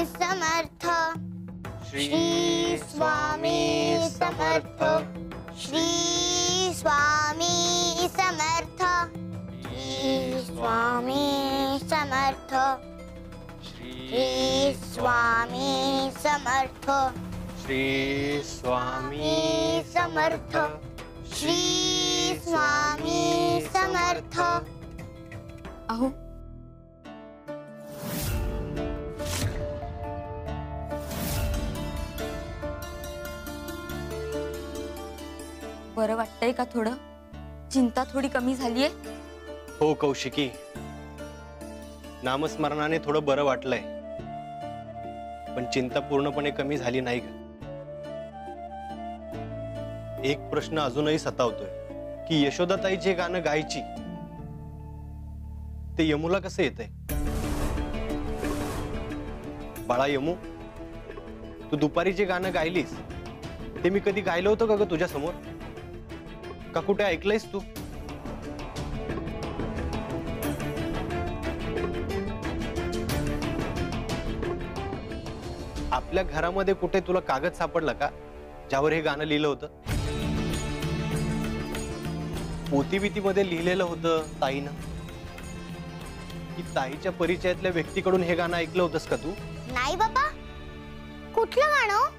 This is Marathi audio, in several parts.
समर्थ, श्री स्वामी समर्थ, श्री स्वामी समर्थ, श्री स्वामी समर्थ, श्री स्वामी समर्थ, श्री स्वामी समर्थ, श्री स्वामी समर्थ। अहो बरं वाटतंय का? थोडं चिंता थोडी कमी झालीये? हो कौशिकी, नामस्मरणाने थोडं बरं वाटलंय, पण चिंता पूर्णपणे कमी झाली नाही ग। एक प्रश्न अजूनही सतावतोय की यशोदाताई जे गाणं गायची ते यमूला कसं येतंय? बाळा यमू, तू दुपारी जे गाणं गायलीस ते मी कधी गायलं होतं का ग तुझ्या समोर? का कुठे ऐकलंयस तू? आपल्या घरामध्ये कुठे तुला कागद सापडला का ज्यावर हे गाणं लिहिलं होतं? पोथीबितीमध्ये लिहिलेलं होतं ताईनं? की ताईच्या परिचयातल्या व्यक्तीकडून हे गाणं ऐकलं होतंस का तू? नाही बाबा, कुठलं गाणं?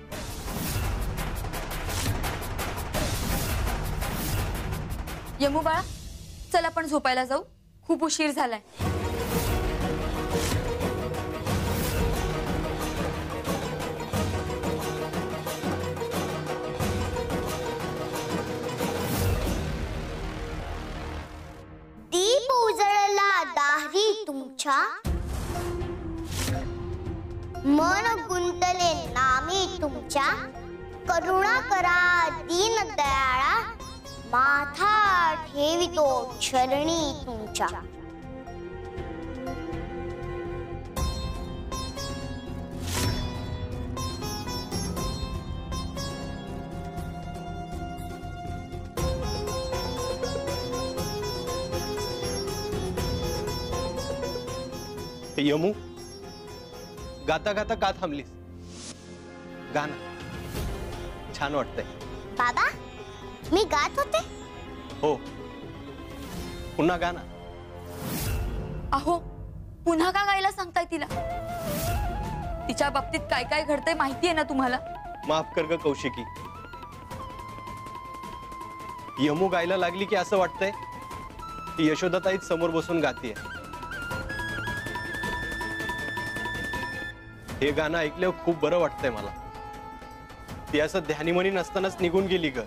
यमू बाळा, चल आपण झोपायला जाऊ, खूप उशीर झालाय। दीप उजळला दारी तुमच्या, मन गुंतले नामी तुमच्या, करुणा करा दीन दयाळा, माथा ठेवितो चरणी तुमच्या। यमू, गाता गाता का थांबलीस? गाणं छान वाटतंय। बाबा, मी गात होते? हो, पुन्हा गाणं। अहो पुन्हा का गायला सांगताय तिला? तिच्या बाबतीत काय काय घडतंय माहितीये ना तुम्हाला? माफ कर ग कौशिकी, यमू गायला लागली की असं वाटतंय की यशोदाताईच समोर बसून गातीये। हे गाणं ऐकल्यावर खूप बरं वाटतंय मला। ती असं ध्यानीमनी नसतानाच निघून गेली ग।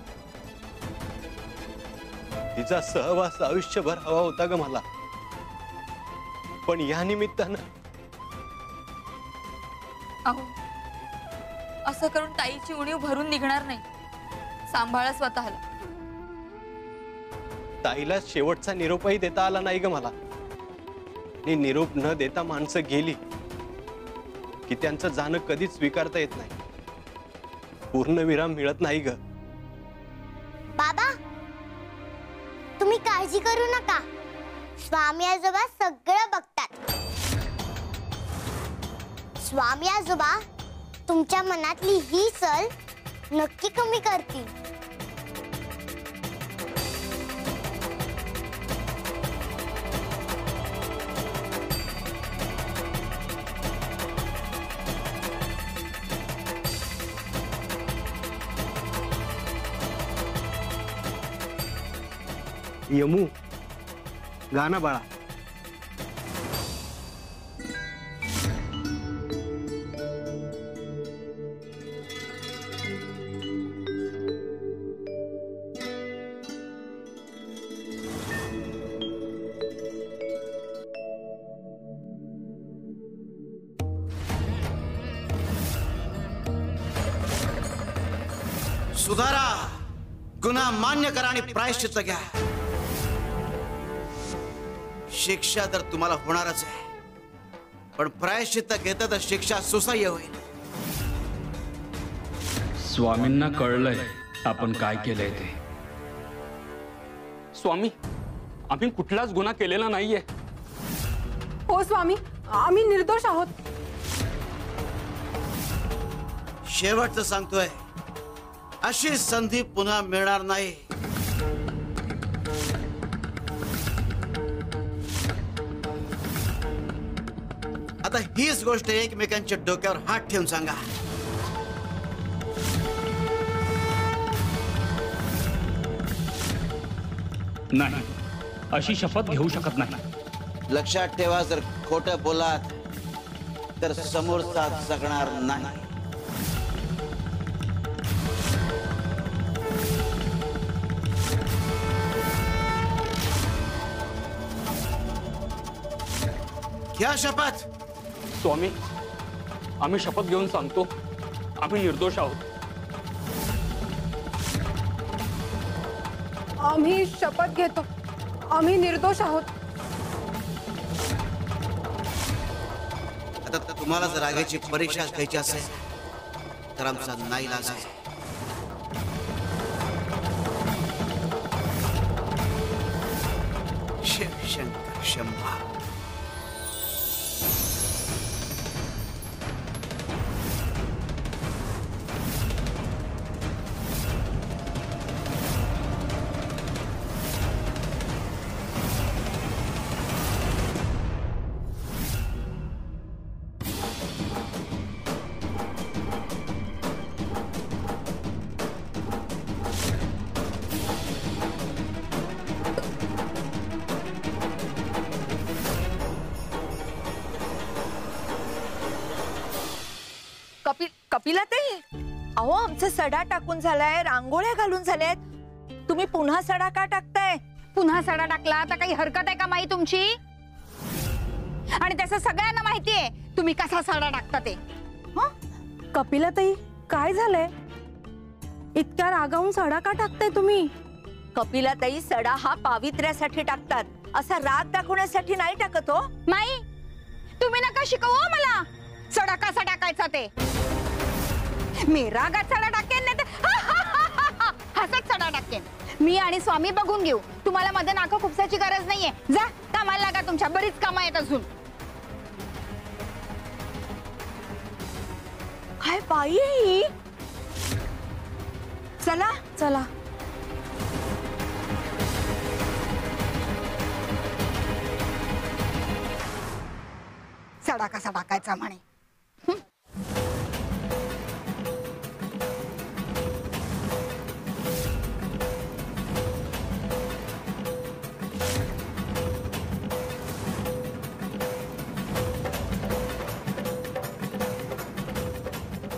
तिचा सहवास आयुष्यभर हवा होता ग मला, पण या निमित्तानं। अहो असं करून ताईची उणीव भरून निघणार नाही, सांभाळा स्वतःला। ताईला शेवटचा निरोपही देता आला नाही ग मला। आणि निरोप न देता माणसं गेली की त्यांचं जाणं कधीच स्वीकारता येत नाही, पूर्णविराम मिळत नाही ग। बाबा, तुम्ही काळजी करू नका, स्वामी आजोबा सगळं बघतात। स्वामी आजोबा तुमच्या मनातली ही सल नक्की कमी करतील। यमू, गाना बाळा। सुधारा, गुन्हा मान्य करा आणि प्रायश्चित्त घ्या। शिक्षा तर तुम्हाला होणारच आहे, पण प्रायश्चित्त घेता तर शिक्षा सुसह्य होईल। स्वामींना कळलंय आपण काय केलंय ते। स्वामी, आम्ही कुठलाच गुन्हा केलेला नाहीये। हो स्वामी, आम्ही निर्दोष आहोत। शेवटचं सांगतोय, अशी संधी पुन्हा मिळणार नाही. आता हीच गोष्ट एकमेकांच्या डोक्यावर हात ठेवून सांगा. नाही, अशी शपथ घेऊ शकत नाही. लक्षात ठेवा, जर खोटं बोलात तर समोरचा जगणार नाही. घ्या शपथ. स्वामी, आम्ही शपथ घेऊन सांगतो, आम्ही निर्दोष आहोत. आम्ही शपथ घेतो, आम्ही निर्दोष आहोत. आता तुम्हाला जर रागाची परीक्षा घ्यायची असेल तर आमचा नाईलाज आहे. शिवशंकर शंभा. कपिला ते अहो, आमचा सडा टाकून झालाय, रांगोळ्या घालून झाल्यात. तुम्ही पुन्हा सडा का टाकताय? पुन्हा सडा टाकला तर काही हरकत आहे का माई तुमची? आणि त्याचं सगळ्यांना माहितीये तुम्ही कसा सडा टाकता ते. कपिला ताई, काय झालंय? इतक्या रागावून सडा का टाकताय तुम्ही? कपिला ताई, सडा हा पावित्र्यासाठी टाकतात, असा राग दाखवण्यासाठी नाही टाकत हो. माई, तुम्ही नका शिकवू मला सडा कसा टाकायचा ते. मी रागात सडा टाकेन, नाही तर हसत सडा टाकेन. मी आणि स्वामी बघून घेऊ. तुम्हाला मध्ये नाका खुपसाची गरज नाहीये. जा कामाला लागा, तुमच्या बरीच कामं आहेत अजून. काय बाई आहे ही? चला चला. सडा कसा टाकायचा म्हणे.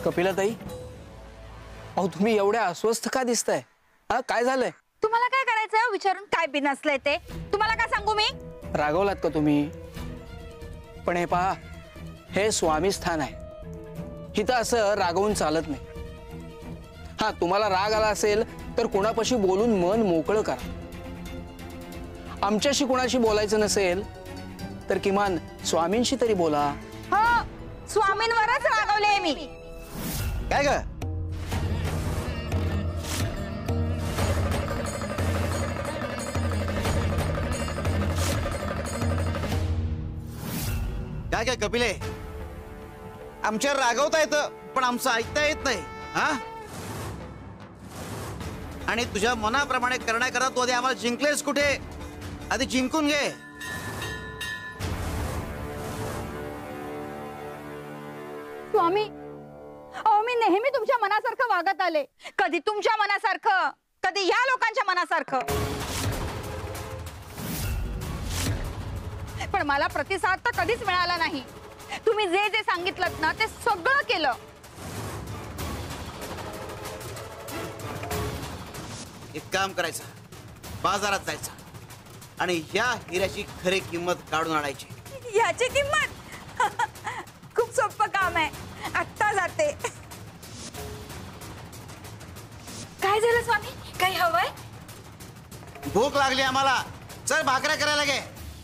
कपिलाताई, अहो तुम्ही एवढ्या अस्वस्थ का दिसताय? हा, काय झालंय? तुम्हाला काय करायचंय विचारून? काय बिनसलंय ते तुम्हाला काय सांगू मी? रागवलात का तुम्ही? पण हे पहा, हे स्वामी स्थान आहे, इथं असं रागवून चालत नाही. हा, तुम्हाला राग आला असेल तर कोणापाशी बोलून मन मोकळं करा. आमच्याशी कोणाशी बोलायचं नसेल तर किमान स्वामींशी तरी बोला. हो, स्वामींवरच रागवले मी. काय ग? काय काय कपिले, आमच्यावर रागवता येतं पण आमचं ऐकता येत नाही. हा, आणि तुझ्या मनाप्रमाणे करण्याकरता तू आधी आम्हाला जिंकलेस कुठे? आधी जिंकून घे. स्वामी, अहो मी नेहमी तुमच्या मनासारखं वागत आले. कधी तुमच्या मनासारखं, कधी या लोकांच्या मनासारखं. पण मला प्रतिसाद तर कधीच मिळाला नाही. तुम्ही जे जे सांगितलं ना ते सगळं केलं. एक काम करायचं, बाजारात जायचं आणि या हिऱ्याची खरी किंमत काढून आणायची. याची किंमत? खूप सोपं काम आहे, आत्ता जाते. काय झालं स्वामी? काही हवंय? भूक लागली आम्हाला, चल भाकऱ्या करायला गे.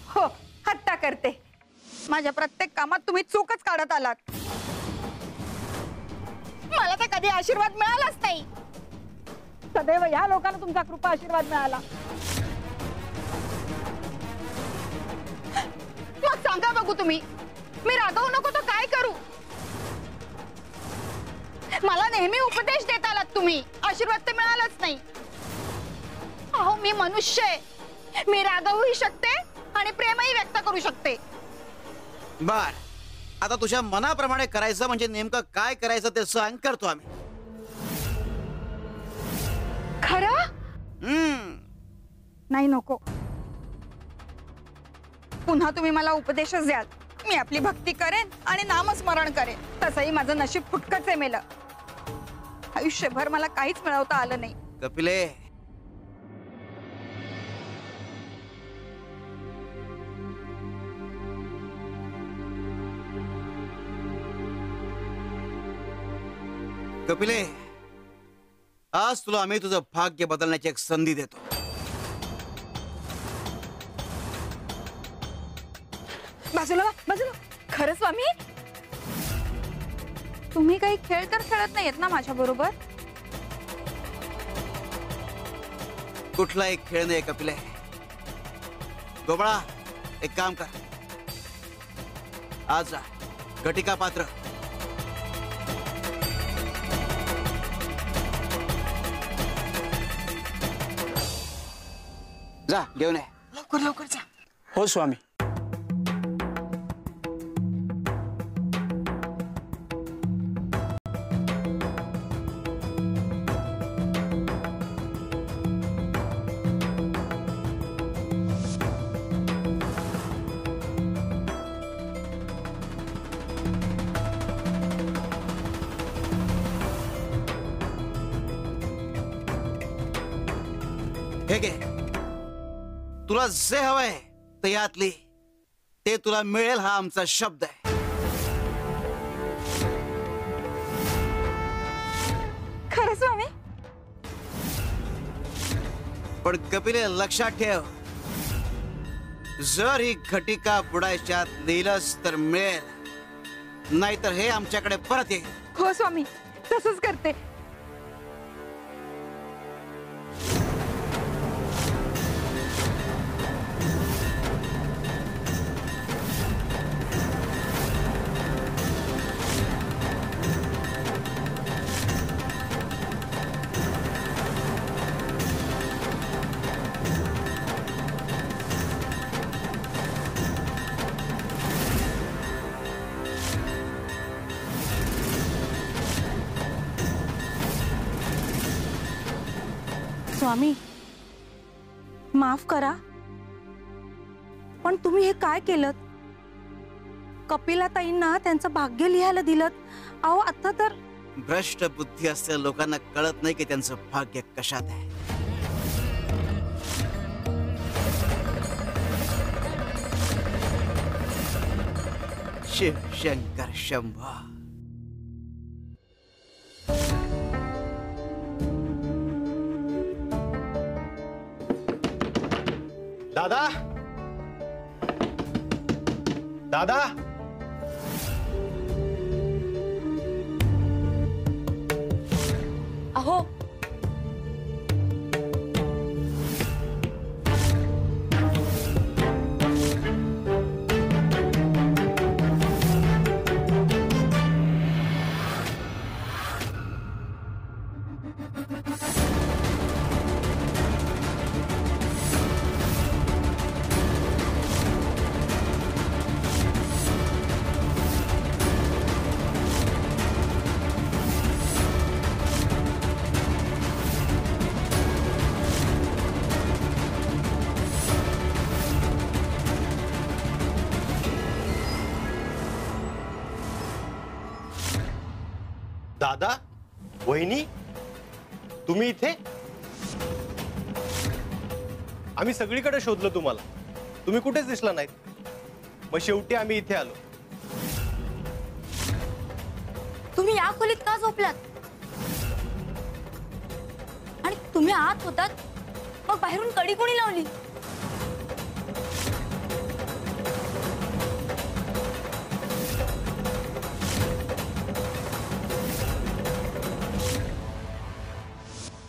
हो, हत्ता करते. माझ्या प्रत्येक कामात तुम्ही चूकच काढत आलात. मला तर कधी आशीर्वाद मिळालाच नाही. सदैव या लोकांना तुमचा कृपा आशीर्वाद मिळाला. मग सांगा बघू तुम्ही, मी रागवू नको तर काय करू? मला नेहमी उपदेश देत आलात तुम्ही, आशीर्वाद तर मिळालाच नाही. अहो मी मनुष्य आहे, मी रागवूही शकते आणि प्रेमही व्यक्त करू शकते. बर, आता तुझ्या मनाप्रमाणे करायचं म्हणजे नेमकं काय करायचं ते सांग, करतो आम्ही. खरं नाही, नको. पुन्हा तुम्ही मला उपदेशच द्याल, मी आपली भक्ती करेन आणि नामस्मरण करेन. तसंही माझं नशीब फुटकच आहे मेलं. आयुष्यभर मला काहीच मिळवता आलं नाही. कपिले, कपिले, आज तुला आम्ही तुझं भाग्य बदलण्याची एक संधी देतो. बाजूला बाजूला. खरं स्वामी, तुम्ही काही खेळ तर खेळत नाहीयेत ना माझ्या बरोबर? कुठला एक खेळ नाही कपिले. गोबळा, एक काम कर, आज जा घटिका पात्र. जा घेऊन ये. लवकर लवकर जा. हो स्वामी. हे घे, तुला जे हवंय ते यातली ते तुला मिळेल, हा आमचा शब्द आहे. खरं स्वामी? पण कपिले लक्षात ठेव, जर ही घटिका बुडायच्यात लिहिलंच तर मिळेल, नाहीतर हे आमच्याकडे परत येईल. हो स्वामी, तसंच करते. स्वामी, माफ करा, पण तुम्ही हे काय केलं? कपिलाताईंना त्यांचं भाग्य लिहायला दिलं. अहो आता तर भ्रष्ट बुद्धी असलेल्या लोकांना कळत नाही की त्यांचं भाग्य कशात आहे. शिव शंकर शंभो. दादा, दादा, अहो दादा, वहिनी, तुम्ही इथे? आम्ही सगळीकडे शोधलं तुम्हाला, तुम्ही कुठेच दिसला नाहीत. मग शेवटी आम्ही इथे आलो. तुम्ही या खोलीत का झोपलात? आणि तुम्ही आत होतात, मग बाहेरून कडी कोणी लावली?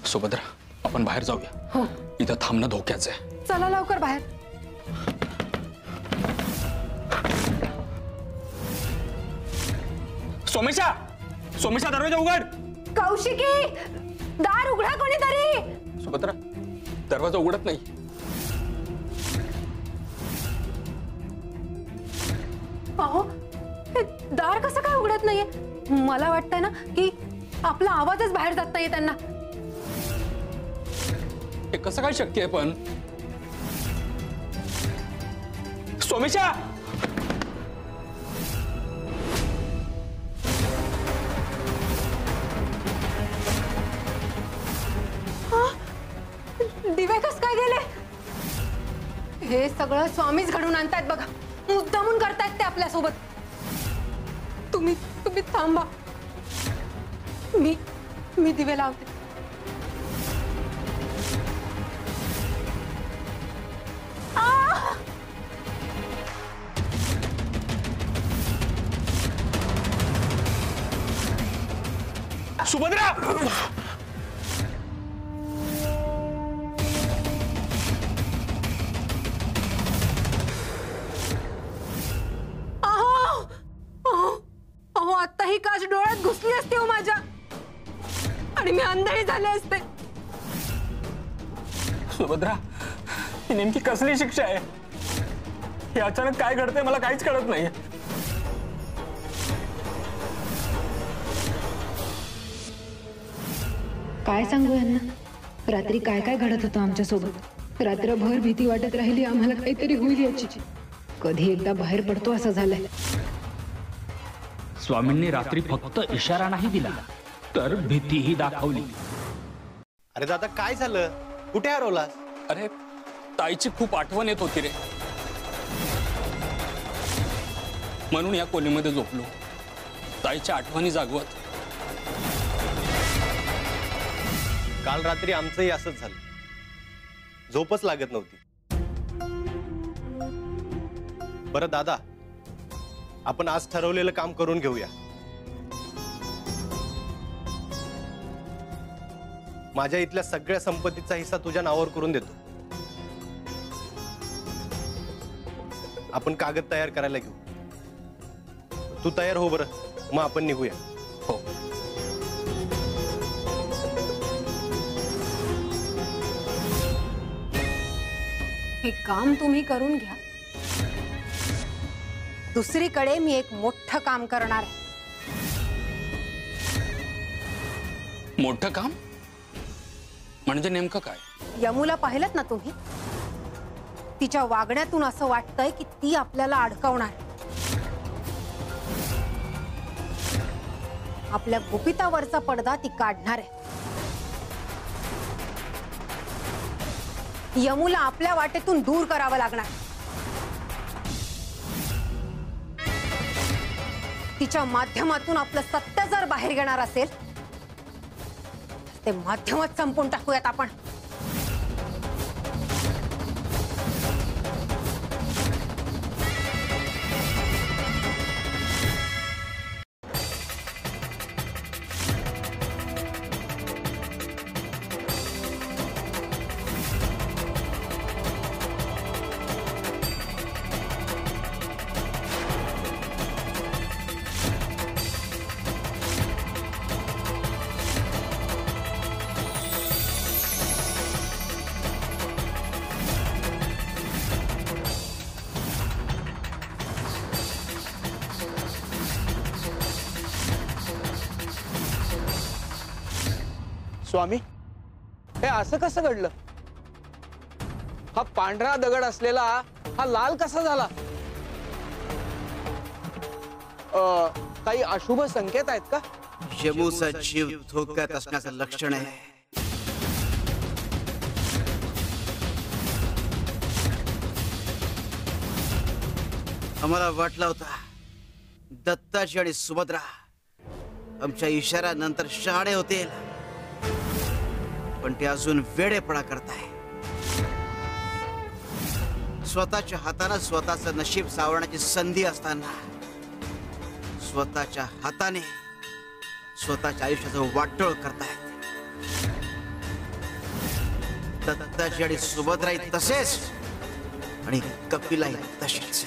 सुभद्रा, आपण बाहेर जाऊया. हो. इथं थांबणं धोक्याचं आहे. चला लवकर बाहेर. सोमेशा, सोमेशा दरवाजा उघड. कौशिकी, दार उघडा कोणीतरी. सुभद्रा, दरवाजा उघडत नाही. अहो, हे दार कसं काय उघडत नाहीये? मला वाटतंय ना की आपला आवाजच बाहेर जात नाहीये त्यांना. हे कसं काय शक्य आहे पण? सोमेशा, दिवे कस काय गेले? हे सगळं स्वामीच घडून आणतायत बघा. मुद्दामून करतायत ते आपल्यासोबत. तुम्ही तुम्ही थांबा. मी दिवे लावते. सुभद्रा, अहो, आता ही काच डोळ्यात घुसली असते हो माझ्या, आणि मी अंधळी झाले असते. सुभद्रा, ही नेमकी कसली शिक्षा आहे? हे अचानक काय घडतंय मला काहीच कळत नाही. काय सांगू यांना? रात्री काय काय घडत होतं आमच्या सोबत. रात्रभर भीती वाटत राहिली आम्हाला काहीतरी होईल याची. कधी एकदा बाहेर पडतो असं झालंय. स्वामींनी रात्री फक्त इशारा नाही दिला तर भीतीही दाखवली. अरे दादा, काय झालं? कुठे हरवलास? अरे, ताईची खूप आठवण येत होती रे, म्हणून या खोलीमध्ये झोपलो, ताईच्या आठवणी जागवत. काल रात्री आमचंही असंच झालं. झोपच लागत नव्हती. बरं दादा, आपण आज ठरवलेलं काम करून घेऊया. माझ्या इथल्या सगळ्या संपत्तीचा हिस्सा तुझ्या नावावर करून देतो. आपण कागद तयार करायला घेऊ. तू तयार हो बरं, मग आपण निघूया. हो. हे काम तुम्ही करून घ्या. दुसरीकडे मी एक मोठं काम करणार आहे. मोठं काम म्हणजे नेमकं काय? यमुला पाहिलत ना तुम्ही? तिच्या वागण्यातून असं वाटतंय की ती आपल्याला अडकवणार. आपल्या गुपितावरचा पडदा ती काढणार आहे. यमुला आपल्या वाटेतून दूर करावं लागणार. तिच्या माध्यमातून आपलं सत्य जर बाहेर येणार असेल, ते माध्यमच संपून टाकूयात आपण. स्वामी, हे असं कसं घडलं? हा पांढरा दगड असलेला हा लाल कसा झाला? काही अशुभ संकेत आहेत का? यमूचा जीव धोक्यात असण्याचं लक्षण आहे. आम्हाला वाटला होता दत्ताजी आणि सुभद्रा आमच्या इशाऱ्यानंतर शहाणे होतील, पण ते अजून वेडेपणा करताय. स्वतःच्या हाताने स्वतःचं नशीब सावरण्याची संधी असताना स्वतःच्या हाताने स्वतःच्या आयुष्याचं वाटोळ करतायत. दत्ताजी आणि सुभद्राही तसेच आणि कपिलाही तसेच.